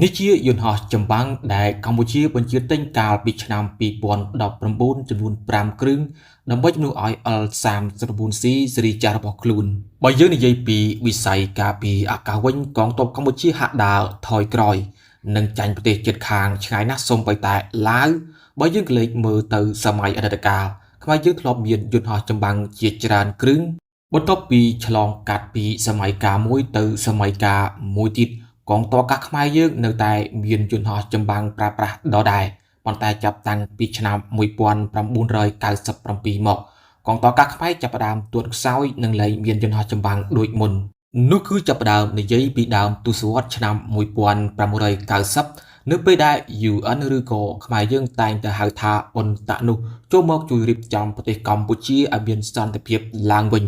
នេះជាយន្តហោះចម្បាំងដែលកម្ពុជាបញ្ជាទិញកាលពីឆ្នាំ2019ចំនួន5គ្រឿងដើម្បីជំនួសឲ្យ L-39C ស៊េរីចាស់របស់ខ្លួនបើយើងនិយាយពីវិស័យការពារអាកាសវិញកងទ័ពកម្ពុជាហាក់ដើរថយក្រោយនិងចាញ់ប្រទេសជិតខាងឆ្ងាយណាស់សូម្បីតែឡាវបើយើងក្លែកមើលទៅសម័យអតីតកាលខ្មែរយើងធ្លាប់មានយន្តហោះចម្បាំងជាច្រើនគ្រឿងបន្ទាប់ពីឆ្លងកាត់ពីសម័យកាលមួយទៅសម័យកាលមួយទៀតកងទ័ពអាកាសខ្មែរយើងនៅតែមានយន្តហោះចម្បាំងប្រើប្រាស់ដដែលប៉ុន្តែចាប់តាំងពីឆ្នាំ1997មកកងទ័ពអាកាសខ្មែរចាប់ផ្ដើមទួតខ្សោយនិងលែងមានយន្តហោះចម្បាំងដូចមុននោះគឺចាប់ផ្ដើមនិយាយពីដើមទសវត្សរ៍ឆ្នាំ1990នៅពេលដែល UN ឬក៏ខ្មែរយើងតែងតែហៅថាអ៊ុនតាក់នោះចូលមកជួយរៀបចំប្រទេសកម្ពុជាឲ្យមានសន្តិភាពឡើងវិញ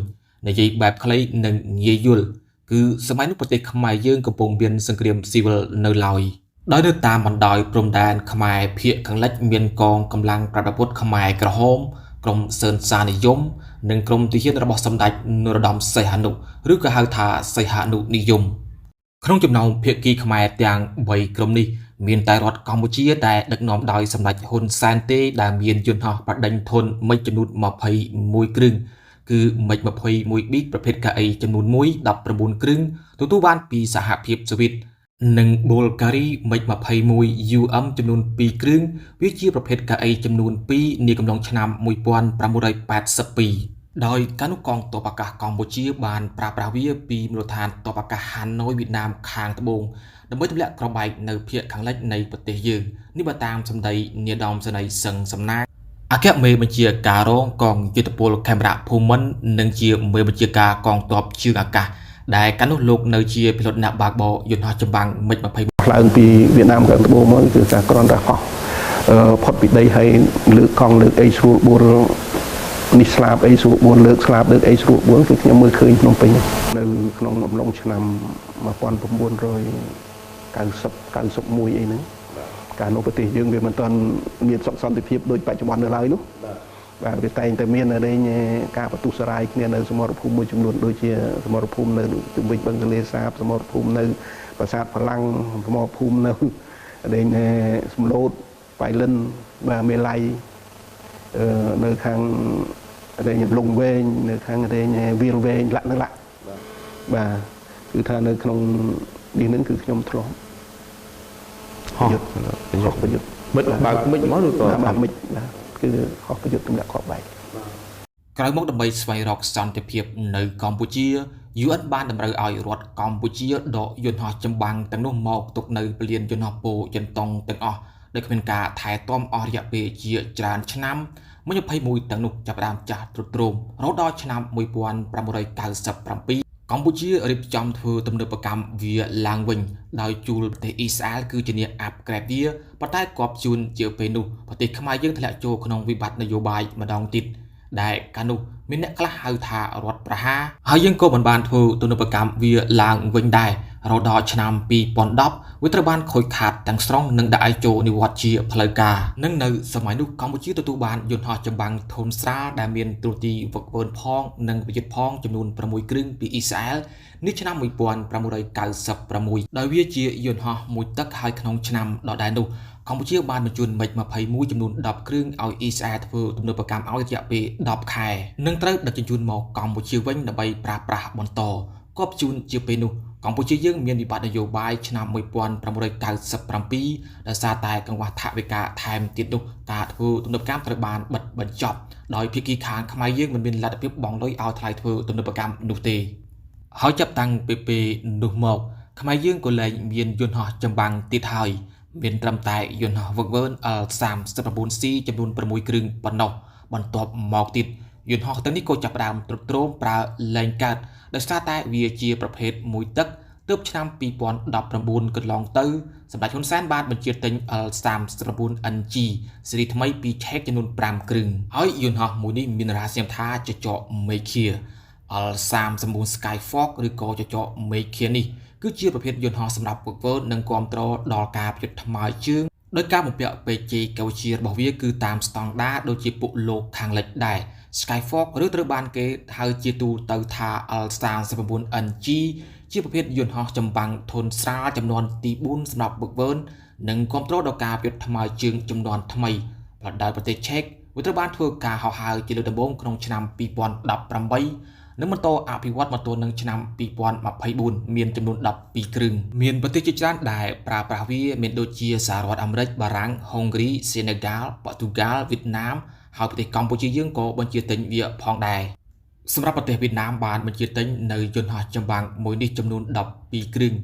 និយាយបែបខ្លីនិងងាយយល់គឺសម័យនោះប្រទេសខ្មែរយើងកំពុងមានសង្គ្រាមស៊ីវិលនៅឡើយដោយនៅតាមបណ្ដោយព្រំដែនខ្មែរភាគខាងលិចមានកងកម្លាំងប្រដាប់អាវុធខ្មែរក្រហមក្រុមសឺនសានិយមនិងក្រុមទាហានរបស់សម្ដេចនរោត្តមសីហនុឬក៏ហៅថាសីហនុនិយមក្នុងចំណោមភាគីខ្មែរទាំង3ក្រុមនេះមានតែរដ្ឋកម្ពុជាដែលដឹកនាំដោយសម្ដេចហ៊ុនសែនទេដែលមានយន្តហោះប្រដេញធនមិចចំនួន21គ្រឿងគឺមិច 21B ប្រភេទ KA ចំនួន1 19គ្រឿងទទួលបានពីសហភាពសូវៀតនិងប៊ុលហ្គារីមិច 21 UM ចំនួន2គ្រឿងវាជាប្រភេទ KA ចំនួន2នាកំឡុងឆ្នាំ1982ដោយការនោះកងទ័ពអាកាសកម្ពុជាបានប្រើប្រាស់វាពីមូលដ្ឋានទ័ពអាកាសហាណូយវៀតណាមខាងត្បូងដើម្បីទម្លាក់ក្របែកនៅភាគខាងលិចនៃប្រទេសយើងនេះបើតាមសម្ដីនាយឧត្តមសេនីយ៍សឹងសំណាងអគ្គមេបញ្ជាការរងកងយុទ្ធពលខេមរៈភូមិន្ទនិងជាមេបញ្ជាការកងទ័ពជើងអាកាសដែលកាលនោះលោកនៅជាពីលុតអ្នកបើកបរយន្តហោះចម្បាំងមិច20ឡើងពីវៀតណាមខាងត្បូងមកគឺការក្រនតែកោះផុតពីដីហើយលើកកង់លើកអីស្រួលបួលនេះស្លាប់អីស្រួលបួលលើកស្លាប់លើកអីស្រួលបួលគឺខ្ញុំមើលឃើញក្នុងពេញនៅក្នុងអំឡុងឆ្នាំ1990-91អីហ្នឹងកាលនោះប្រទេសយើងវាមិនទាន់មានសុខសន្តិភាពដូចបច្ចុប្បន្ននៅឡើយនោះបាទវាតែងតែមានរែងការបទុសរាយគ្នានៅសមរភូមិមួយចំនួនដូចជាសមរភូមិនៅជុំវិញបឹងទន្លេសាបសមរភូមិនៅប្រាសាទផលាំងសមរភូមិនៅរែងសំឡូតបៃលិនបាទមេឡៃនៅខាងរែងលងវែងនៅខាងរែងវាលវែងលាក់នៅលាក់បាទគឺថានៅក្នុងនេះនឹងគឺខ្ញុំធ្លាប់យុទ្ធប្រយុទ្ធមិត្តបើកមិត្តមកឬក៏បាទមិត្តបាទគឺខុសប្រយុទ្ធទម្លាក់ខុសបែកក្រោយមកដើម្បីស្វែងរកសន្តិភាពនៅកម្ពុជា UN បានតម្រូវឲ្យរដ្ឋកម្ពុជាដកយន្តហោះចម្បាំងទាំងនោះមកទុកនៅពលានយន្តហោះពោចិនតុងទាំងអស់ដោយគ្មានការថែទាំអស់រយៈពេលជាច្រើនឆ្នាំមិញ21ទាំងនោះចាប់ផ្ដើមចាស់ទ្រុឌទ្រោមរហូតដល់ឆ្នាំ1997កម្ពុជារៀបចំធ្វើទំនើបកម្មវាឡើងវិញដោយជួលប្រទេសអ៊ីស្រាអែលគឺជាអ្នកអាប់ក្រេតវាប៉ុន្តែគប់ជួនជាពេលនោះប្រទេសខ្មែរយើងធ្លាក់ចូលក្នុងវិបត្តិនយោបាយម្ដងទៀតដែលកាលនោះមានអ្នកខ្លះហៅថារដ្ឋប្រហារហើយយើងក៏មិនបានធ្វើទំនើបកម្មវាឡើងវិញដែររហូតដល់ឆ្នាំ2010វាត្រូវបានខូចខាតទាំងស្រុងនិងដាក់ឲ្យចូលនិវត្តន៍ជាផ្លូវការនិងនៅសម័យនោះកម្ពុជាទទួលបានយន្តហោះចម្បាំងធុនស្រាលដែលមានទូទីវឹកវើផងនិងប្រយុទ្ធផងចំនួន6គ្រឿងពីអ៊ីស្រាអែលនេះឆ្នាំ1996ដោយវាជាយន្តហោះមួយទឹកហើយក្នុងឆ្នាំដដែលនោះកម្ពុជាបានបញ្ជូនមិច21ចំនួន10គ្រឿងឲ្យអ៊ីស្រាអែលធ្វើទំនើបកម្មឲ្យរយៈពេល10ខែនិងត្រូវដឹកជញ្ជូនមកកម្ពុជាវិញដើម្បីប្រើប្រាស់បន្តគប់ជូនជាពេលនោះកម្ពុជាយើងមានវិបត្តិនយោបាយឆ្នាំ1997ដោយសារតែកង្វះថវិកាថែមទៀតនោះការធ្វើទំនើបកម្មត្រូវបានបិទបញ្ចប់ដោយភាគីខាងខ្មែរយើងមិនមានលទ្ធភាពបង់លុយឲ្យថ្លៃធ្វើទំនើបកម្មនោះទេហើយចាប់តាំងពីពេលនោះមកខ្មែរយើងក៏លែងមានយន្តហោះចម្បាំងទៀតហើយមានត្រឹមតែយន្តហោះវឹកវើ L-39C ចំនួន6គ្រឿងប៉ុណ្ណោះបន្ទាប់មកទៀតយន្តហោះទាំងនេះក៏ចាប់ផ្ដើមទ្រុឌទ្រោមប្រើលែងកើតដោយសារតែវាជាប្រភេទមួយទឹកទើបឆ្នាំ2019កន្លងទៅសម្ដេចហ៊ុនសែនបានបញ្ជាទិញ L-39NG ស៊េរីថ្មីពីឆេកចំនួន5គ្រឿងហើយយន្តហោះមួយនេះមានរហស្យថាចចកមេឃា L-39 Skyfork ឬក៏ចចកមេឃានេះគឺជាប្រភេទយន្តហោះសម្រាប់វឹកវើនិងគ្រប់គ្រងដល់ការប្រយុទ្ធថ្មើរជើងដោយការបំពាក់ពេជ្រកៅជារបស់វាគឺតាមស្តង់ដារដូចជាពួកលោកខាងលិចដែរ Skyfork ឬត្រូវបានគេហៅជាទូទៅថា L-39NG ជាប្រភេទយន្តហោះចម្បាំងធុនស្រាលចំនួនទី4សម្រាប់បឹកវើននិងគ្រប់គ្រងដល់ការពិតថ្មើរជើងចំនួនថ្មីប្រដៅប្រទេសឆេកវាត្រូវបានធ្វើការហោះហើរជាលើកដំបូងក្នុងឆ្នាំ2018និងបន្តអភិវឌ្ឍមកទល់នឹងឆ្នាំ2024មានចំនួន12គ្រឿងមានប្រទេសជាច្រើនដែលប្រើប្រាស់វាមានដូចជាសហរដ្ឋអាមេរិកបារាំងហុងគ្រីសេនេហ្គាល់ប៉ូទុយហ្គាល់វៀតណាមហើយប្រទេសកម្ពុជាយើងក៏បញ្ជាទិញវាផងដែរសម្រាប់ប្រទេសវៀតណាមបានបញ្ជាទិញនៅយន្តហោះចម្បាំងមួយនេះចំនួន12គ្រឿង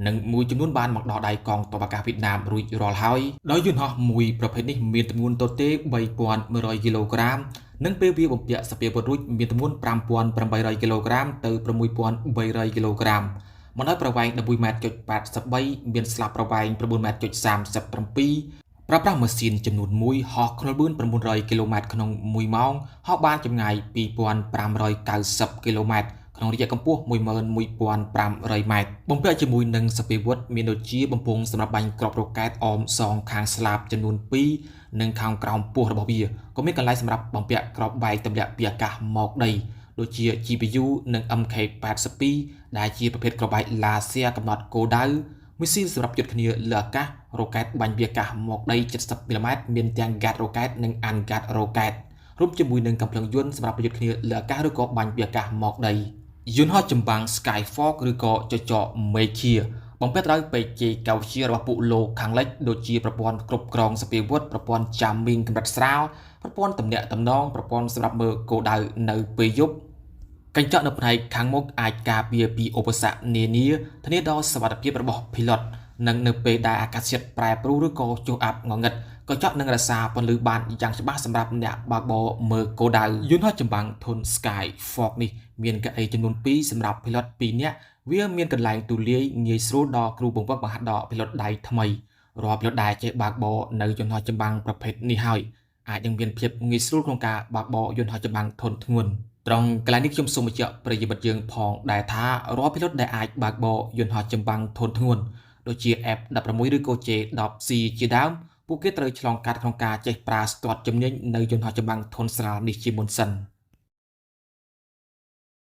និងមួយចំនួនបានមកដល់ដៃកងទ័ពអាកាសវៀតណាមរួចរាល់ហើយដោយយន្តហោះមួយប្រភេទនេះមានទម្ងន់ទទេ3100គីឡូក្រាមនិងពេលវាបំពាក់សពាវុធរួចមានទម្ងន់5800គីឡូក្រាមទៅ6300គីឡូក្រាមមកដល់ប្រវែង11.83 ម៉ែត្រមានស្លាបប្រវែង9.37 ម៉ែត្រប្រើប្រាស់ម៉ាស៊ីនចំនួន1ហោះក្នុងលឿន900គីឡូម៉ែត្រក្នុង1ម៉ោងហោះបានចម្ងាយ2590គីឡូម៉ែត្រក្នុងរយៈកម្ពស់11500ម៉ែត្របំពាក់ជាមួយនឹងសពាវុធមានដូចជាបំពង់សម្រាប់បាញ់គ្រាប់រ៉ុកែតអមសងខាងស្លាបចំនួន2និងខាងក្រោមពោះរបស់វាក៏មានកន្លែងសម្រាប់បំពាក់គ្រាប់បែកទម្លាក់ពីអាកាសមកដីដូចជា GPU និង MK82 ដែលជាប្រភេទគ្រាប់បែកឡាស៊ែកំណត់គោលដៅមីស៊ីលសម្រាប់យុទ្ធគ្នាលើអាកាសរ៉ុកែតបាញ់ពីអាកាសមកដី70មីលីម៉ែត្រមានទាំង Gat រ៉ុកែតនិង Ungat រ៉ុកែតរួមជាមួយនឹងកាំភ្លើងយន្តសម្រាប់ប្រយុទ្ធគ្នាលើអាកាសឬក៏បាញ់ពីអាកាសមកដីយន្តហោះចម្បាំង Skyfork ឬក៏ចចកមេឃាបំពាក់ដោយបេជេកៅជារបស់ពួកលោកខាងលិចដូចជាប្រព័ន្ធគ្រប់គ្រងសពាវុធប្រព័ន្ធ jamming កម្រិតស្រាលប្រព័ន្ធទំនាក់ទំនងប្រព័ន្ធសម្រាប់មើលគោលដៅនៅពេលយប់កញ្ចក់នៅផ្នែកខាងមុខអាចការពារពីឧបសគ្គនានាធានាដល់សុវត្ថិភាពរបស់ pilot និងនៅពេលដែលអាកាសធាតុប្រែប្រួលឬក៏ជោះអាប់ងងឹតកញ្ចក់នឹងរក្សាពន្លឺបានយ៉ាងច្បាស់សម្រាប់អ្នកបើកបរមើលគោលដៅយន្តហោះចម្បាំងធុន Skyfork នេះមានកៅអីចំនួន2សម្រាប់ pilot 2នាក់វាមានកន្លែងទូលាយងាយស្រួលដល់គ្រូបង្វឹកបង្ហាត់ដល់ pilot ដៃថ្មីរាល់ pilot ដែលចេះបើកបរនៅយន្តហោះចម្បាំងប្រភេទនេះហើយអាចនឹងមានភាពងាយស្រួលក្នុងការបើកបរយន្តហោះចម្បាំងធុនធ្ងន់ត្រង់កន្លែងនេះខ្ញុំសូមបញ្ជាក់ប្រិយមិត្តយើងផងដែលថារាល់ pilot ដែលអាចបើកបរយន្តហោះចម្បាំងធុនធ្ងន់ដូចជា F16 ឬក៏ J10C ជាដើមពួកគេត្រូវឆ្លងកាត់ក្នុងការចេះប្រើស្ទាត់ជំនាញនៅយន្តហោះចម្បាំងធុនស្រាលនេះជាមុនសិន